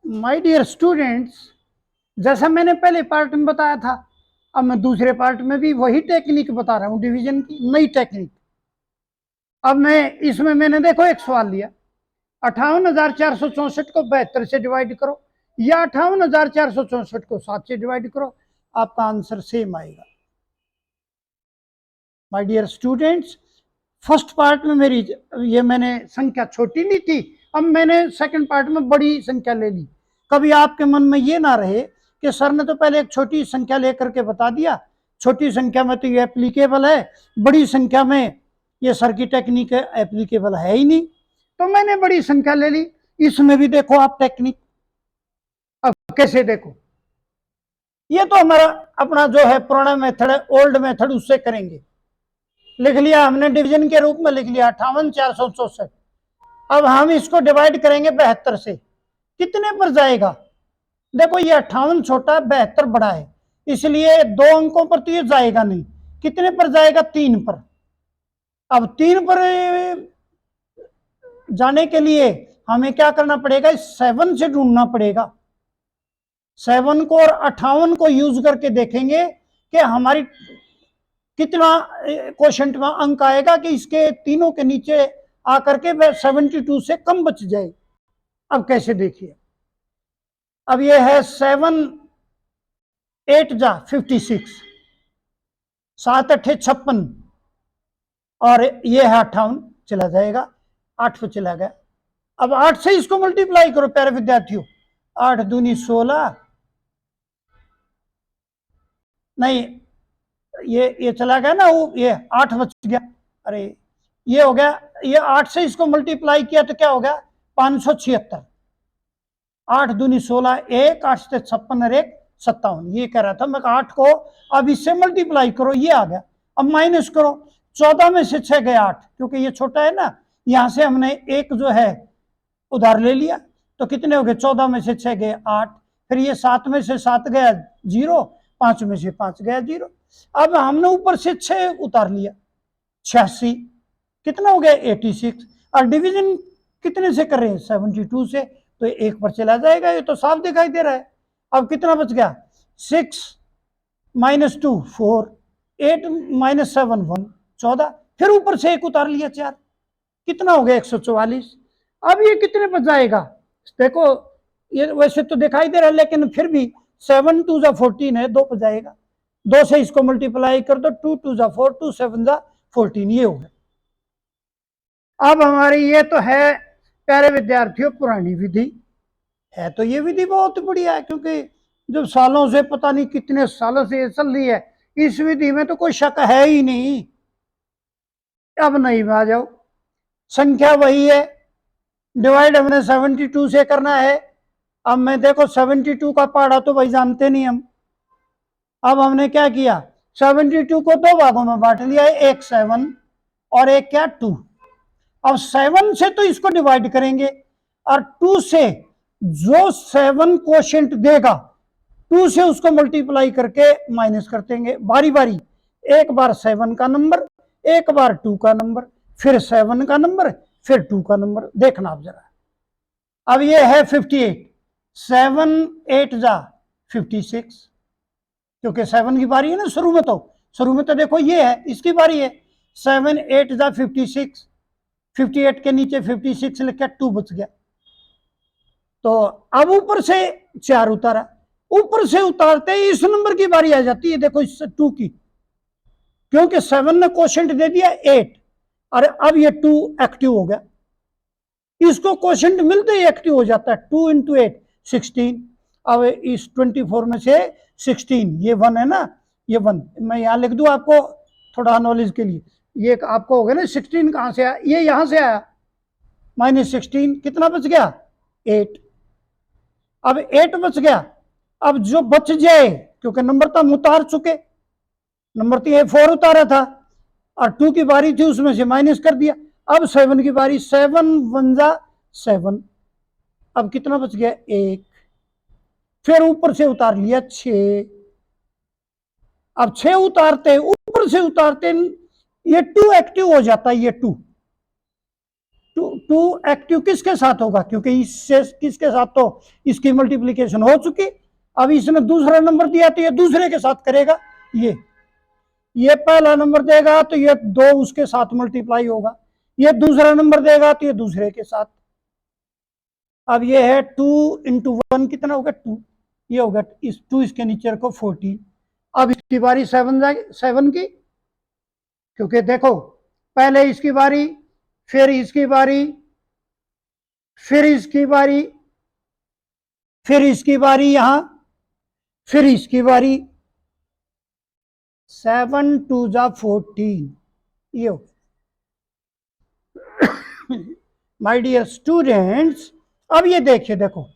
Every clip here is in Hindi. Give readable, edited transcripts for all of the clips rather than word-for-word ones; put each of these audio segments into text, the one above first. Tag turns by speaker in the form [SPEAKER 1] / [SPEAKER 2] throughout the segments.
[SPEAKER 1] माय डियर स्टूडेंट्स, जैसा मैंने पहले पार्ट में बताया था, अब मैं दूसरे पार्ट में भी वही टेक्निक बता रहा हूँ, डिवीजन की नई टेक्निक। अब मैंने देखो एक सवाल लिया, 58,464 को 72 से डिवाइड करो या 58,464 को 7 से डिवाइड करो, आपका आंसर सेम आएगा। My dear students, first part में मैंने संख्या छोटी ली थी, अब मैंने सेकंड पार्ट में बड़ी संख्या ले ली। कभी आपके मन में ये ना रहे कि सर ने तो पहले एक छोटी संख्या लेकर के बता दिया, छोटी संख्या में तो ये एप्लीकेबल है, बड़ी संख्या में ये सर की टेक्निक एप्लीकेबल है ही नहीं, तो मैंने बड़ी संख्या ले ली। इसमें भी देखो आप टेक्निक, अब कैसे देखो, ये तो हमारा अपना जो है पुराना मेथड है, ओल्ड मेथड, उससे करेंगे। लिख लिया हमने, डिवीजन के रूप में लिख लिया 58,464। अब हम इसको डिवाइड करेंगे 72 से, कितने पर जाएगा? देखो ये 58 छोटा, 72 बड़ा है, इसलिए 2 अंकों पर तो ये जाएगा नहीं। कितने पर जाएगा? 3 पर। अब 3 पर जाने के लिए हमें क्या करना पड़ेगा? 7 से ढूंढना पड़ेगा। 7 को और 58 को यूज करके देखेंगे कि हमारी कितना क्वोशंट में अंक आएगा कि इसके तीनों के नीचे आकर के 72 से कम बच जाए। अब कैसे देखिए, अब ये है 7 8 जा 56, 7 8 56 और ये है 58, चला जाएगा, 8 पे चला गया। अब 8 से इसको मल्टीप्लाई करो प्यारे विद्यार्थियों, 8 दूनी 16, नहीं ये चला गया ना, वो ये 8 बच गया, अरे ये हो गया, ये 8 से इसको मल्टीप्लाई किया तो क्या हो गया? 576। 8 दूनी 16, 1 8 से 56 और 1 57। ये कह रहा था मैं, 8 को अब इससे मल्टीप्लाई करो, ये आ गया। अब माइनस करो, 14 में से 6 गए 8, क्योंकि ये छोटा है ना, यहां से हमने एक जो है उधार ले लिया, तो कितने हो गए? 14 में से 6 गए 8, फिर ये 7 में से 7 गया 0, 5 में से 5 गया 0। अब हमने ऊपर से 6 उतार लिया, 86, कितना हो गया? 86। और डिवीजन कितने से कर रहे हैं? 72 से, तो 1 पर चला जाएगा, ये तो साफ दिखाई दे रहा है। अब कितना बच गया? 6 - 2 4, 8 - 7 1, 14, फिर ऊपर से 1 उतार लिया 4, कितना हो गया? 144। अब ये कितने पर जाएगा? देखो ये वैसे तो दिखाई दे रहा है, लेकिन फिर भी 7 2 जा 14 है, 2 पर जाएगा, 2 से इसको मल्टीप्लाई कर दो, 2 2 जा 4, 2 7 जा 14, ये हो गया। अब हमारी ये तो है प्यारे विद्यार्थियों पुरानी विधि है, तो ये विधि बहुत बढ़िया है, क्योंकि जो सालों से, पता नहीं कितने सालों से ये चल रही है, इस विधि में तो कोई शक है ही नहीं। अब नहीं में आ जाओ, संख्या वही है, डिवाइड हमने 72 से करना है। अब मैं देखो 72 का पहाड़ा तो भाई जानते नहीं हम। अब हमने क्या किया? 72 को 2 भागों में बांट लिया, एक 7 और एक क्या? 2। अब 7 से तो इसको डिवाइड करेंगे, और 2 से जो 7 क्वोशंट देगा, 2 से उसको मल्टीप्लाई करके माइनस कर देंगे बारी बारी। एक बार 7 का नंबर, एक बार 2 का नंबर, फिर 7 का नंबर, फिर 2 का नंबर। देखना आप जरा, अब ये है 58, 7 8 जा 56, क्योंकि 7 की बारी है ना शुरू में, तो देखो ये है, इसकी बारी है। 7 8 जा 56, 58 के नीचे 56 लिखा, 2 बच गया। तो अब ऊपर से 4 उतारा, ऊपर से उतारते ही इस नंबर की बारी आ जाती है, देखो इस 2 की, क्योंकि 7 ने क्वोशंट दे दिया 8, और अब ये 2 एक्टिव हो गया, इसको क्वोशंट मिलते ही एक्टिव हो जाता है। 2 × 8 16। अब इस 24 में से 16, ये 1 है ना, ये 1 मैं यहां लिख दूं आपको थोड़ा नॉलेज के लिए। ये आपको हो गया ना 16 कहां से आया? ये यहां से आया, -16, कितना बच गया? 8। अब 8 बच गया। अब जो बच जाए, क्योंकि नंबर तो हम उतार चुके, नंबर तो ये 4 उतारा था, और 2 की बारी थी, उसमें से माइनस कर दिया। अब 7 की बारी, 7 1 जा 7, अब कितना बच गया? 1, फिर ऊपर से उतार लिया 6। अब 6 उतारते, ऊपर से उतारते ये 2 एक्टिव हो जाता है, ये 2 टू एक्टिव किसके साथ होगा, क्योंकि इससे किसके साथ, तो इसकी मल्टीप्लीकेशन हो चुकी। अब इसने दूसरा नंबर दिया तो ये दूसरे के साथ करेगा, ये पहला नंबर देगा तो ये दो उसके साथ मल्टीप्लाई होगा, ये दूसरा नंबर देगा तो ये दूसरे के साथ। अब ये है 2 इंटू 1 कितना होगा 2, ये होगा इस 2 इसके नीचे रखो 14। अब इसकी बारी 7 की, क्योंकि देखो पहले इसकी बारी, फिर इसकी बारी, फिर इसकी बारी, फिर इसकी बारी, यहां फिर इसकी बारी, 7 2 जा 14, ये हो। माय डियर स्टूडेंट्स, अब ये देखिए, देखो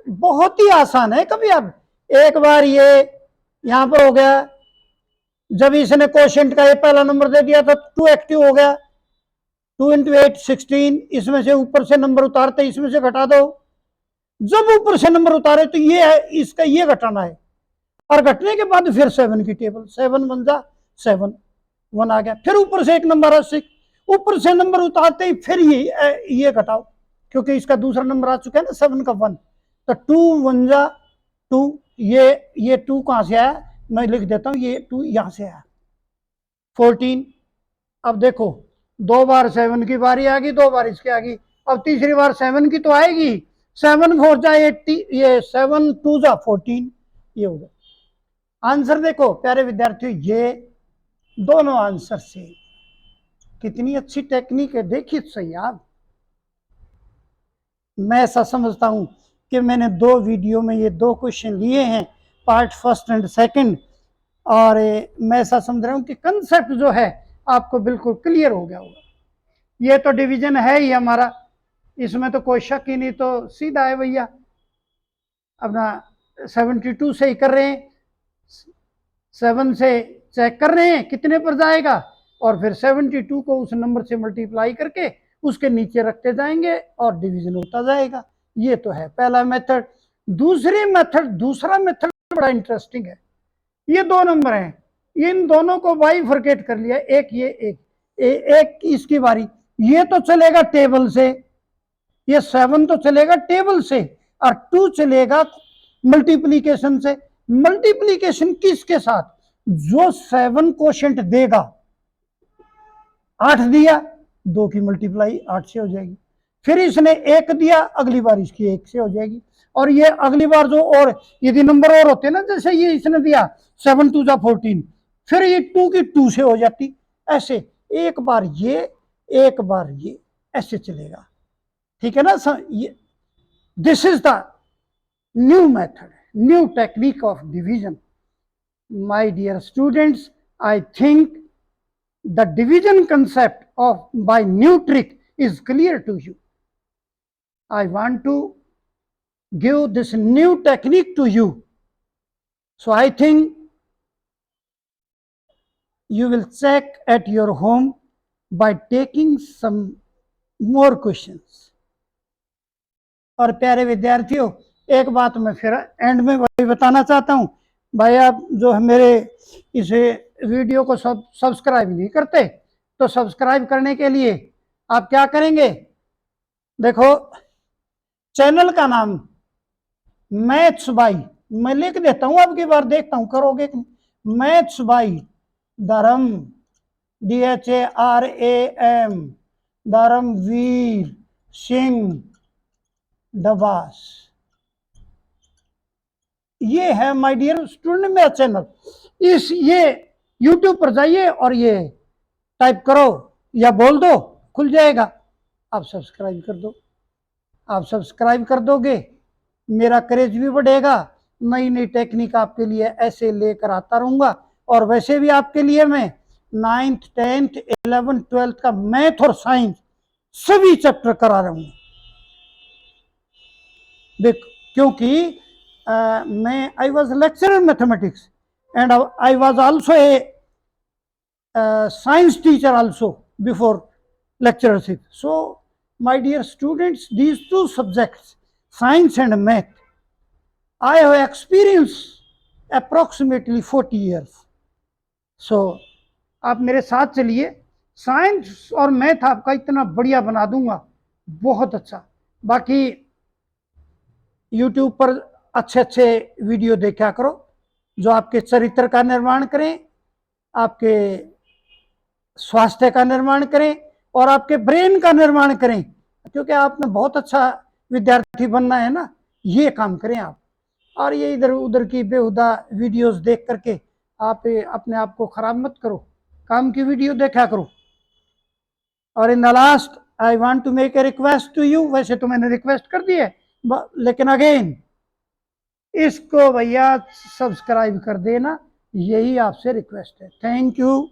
[SPEAKER 1] बहुत ही आसान है। कभी अब एक बार ये यहां पर हो गया, जब इसने कोशेंट का ये पहला नंबर दे दिया तो 2 एक्टिव हो गया, 2 इंटू 8 16, इसमें से ऊपर से नंबर उतारते इसमें से घटा दो, जब ऊपर से नंबर उतारे तो ये है इसका ये घटाना है, और घटने के बाद फिर 7 की टेबल, 7 1 जा 7, 1 आ गया, फिर ऊपर से एक नंबर है 6, ऊपर से नंबर उतारते ही फिर ये घटाओ, क्योंकि इसका दूसरा नंबर आ चुका है ना 7 का 1, तो 2 1 जा 2, ये 2 कहां से आया, मैं लिख देता हूं, ये 2 यहां से आया 14। अब देखो 2 बार 7 की बारी आ गई, 2 बार इसकी आ गई, अब तीसरी बार 7 की तो आएगी, 7 4 जा 80, ये 7 2 जा 14, ये हो गया आंसर। देखो प्यारे विद्यार्थियों, ये दोनों आंसर से कितनी अच्छी टेक्निक है, देखिए सही आप। मैं ऐसा समझता हूं कि मैंने 2 वीडियो में ये 2 क्वेश्चन लिए हैं, पार्ट फर्स्ट एंड सेकंड, और मैं ऐसा समझ रहा हूं कि कंसेप्ट जो है आपको बिल्कुल क्लियर हो गया होगा। ये तो डिवीजन है ही हमारा, इसमें तो कोई शक ही नहीं, तो सीधा है भैया, अपना 72 से ही कर रहे हैं, 7 से चेक कर रहे हैं कितने पर जाएगा, और फिर 72 को उस नंबर से मल्टीप्लाई करके उसके नीचे रखते जाएंगे और डिवीजन होता जाएगा। ये तो है पहला मेथड। दूसरा मेथड बड़ा इंटरेस्टिंग है। ये 2 नंबर हैं, इन दोनों को बाइफरकेट कर लिया, एक ये एक इसकी बारी, ये तो चलेगा टेबल से, ये 7 तो चलेगा टेबल से, और 2 चलेगा मल्टीप्लीकेशन से। मल्टीप्लीकेशन किसके साथ, जो 7 कोशेंट देगा, 8 दिया 2 की मल्टीप्लाई 8 से हो जाएगी, फिर इसने 1 दिया, अगली बार इसकी 1 से हो जाएगी, और ये अगली बार जो और यदि नंबर और होते ना, जैसे ये इसने दिया 7 2 जा 14, फिर ये 2 की 2 से हो जाती, ऐसे एक बार ये ऐसे चलेगा, ठीक है ना। This is the new method, new technique of division. My dear students, I think the division concept of by new trick is clear to you. I want to give this new technique to you, so I think you will check at your home by taking some more questions. और प्यारे विद्यार्थियों, एक बात मैं फिर एंड में वही बताना चाहता हूं, भाई आप जो है मेरे इस वीडियो को सब्सक्राइब नहीं करते, तो सब्सक्राइब करने के लिए आप क्या करेंगे, देखो चैनल का नाम मैथ्स बाई, मैं लिख देता हूं, अब की बार देखता हूं करोगे, मैथ्स बाई धर्म, DHARAM, धर्मवीर सिंह डबास, ये है माय डियर स्टूडेंट मेरा चैनल। ये YouTube पर जाइए और ये टाइप करो या बोल दो, खुल जाएगा, आप सब्सक्राइब कर दो। आप सब्सक्राइब कर दोगे, मेरा क्रेज भी बढ़ेगा, नई नई टेक्निक आपके लिए ऐसे लेकर आता रहूंगा, और वैसे भी आपके लिए मैं 9th 10th 11th 12th का मैथ और साइंस सभी चैप्टर करा रहा हूँ। देख, क्योंकि मैं I was lecturer mathematics and I was also a science teacher also before lecturership. So my dear students, these 2 subjects, science and math, I have experienced approximately 40 years. So आप मेरे साथ चलिए, साइंस और मैथ आपका इतना बढ़िया बना दूंगा, बहुत अच्छा। बाकी यूट्यूब पर अच्छे अच्छे वीडियो देखा करो जो आपके चरित्र का निर्माण करें, आपके स्वास्थ्य का निर्माण करें और आपके ब्रेन का निर्माण करें, क्योंकि आपने बहुत अच्छा विद्यार्थी बनना है ना, ये काम करें आप। और ये इधर उधर की बेहुदा वीडियोस देख करके आप अपने आप को खराब मत करो, काम की वीडियो देखा करो। और in the last I want to make a request to you, वैसे तो मैंने रिक्वेस्ट कर दी है, लेकिन अगेन इसको भैया सब्सक्राइब कर देना, यही आपसे रिक्वेस्ट है। Thank you.